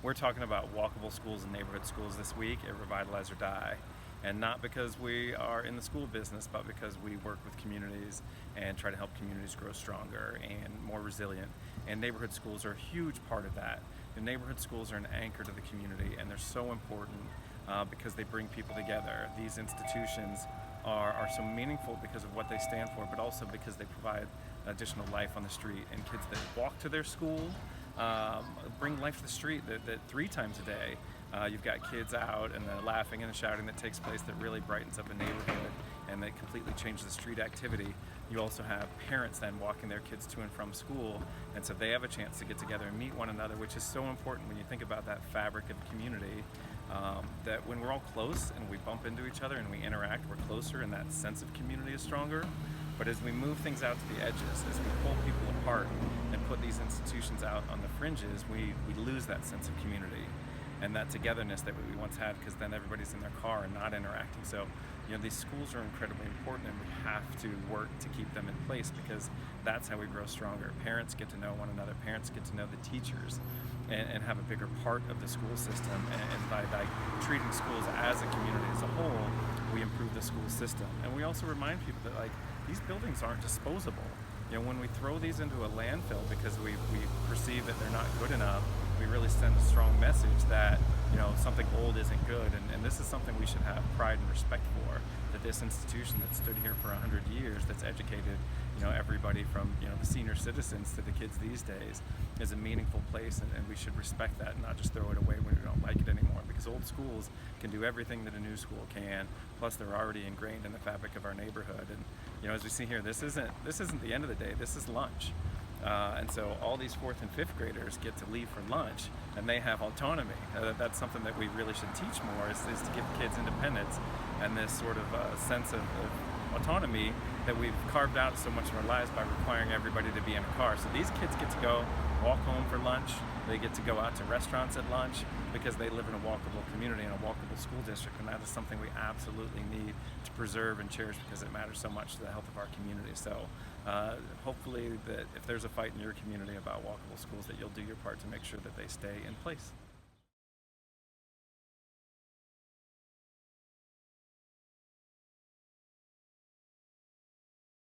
We're talking about walkable schools and neighborhood schools this week at Revitalize or Die. And not because we are in the school business, but because we work with communities and try to help communities grow stronger and more resilient. And neighborhood schools are a huge part of that. The neighborhood schools are an anchor to the community, and they're so important because they bring people together. These institutions are so meaningful because of what they stand for, but also because they provide additional life on the street. And kids that walk to their school bring life to the street that 3 times a day. You've got kids out and the laughing and the shouting that takes place that really brightens up a neighborhood and that completely changes the street activity. You also have parents then walking their kids to and from school, and so they have a chance to get together and meet one another, which is so important when you think about that fabric of community, that when we're all close and we bump into each other and we interact, we're closer and that sense of community is stronger. But as we move things out to the edges, as we pull people apart and put these institutions out on the fringes, we lose that sense of community and that togetherness that we once had, because then everybody's in their car and not interacting. So, these schools are incredibly important, and we have to work to keep them in place because that's how we grow stronger. Parents get to know one another, parents get to know the teachers and have a bigger part of the school system. And by treating schools as a community as a whole, we improve the school system. And we also remind people that these buildings aren't disposable. When we throw these into a landfill because we perceive that they're not good enough, we really send a strong message that something old isn't good. And this is something we should have pride and respect for, that this institution that stood here for 100 years, that's educated everybody from the senior citizens to the kids these days, is a meaningful place, and we should respect that and not just throw it away when we don't like it anymore, because old schools can do everything that a new school can, plus they're already ingrained in the fabric of our neighborhood. And as we see here, this isn't the end of the day, this is lunch. And so all these 4th and 5th graders get to leave for lunch, and they have autonomy. That's something that we really should teach more, is to give kids independence and this sort of sense of autonomy that we've carved out so much of our lives by requiring everybody to be in a car. So these kids get to go walk home for lunch, they get to go out to restaurants at lunch because they live in a walkable community, in a walkable school district, and that is something we absolutely need to preserve and cherish because it matters so much to the health of our community. So hopefully that if there's a fight in your community about walkable schools, that you'll do your part to make sure that they stay in place.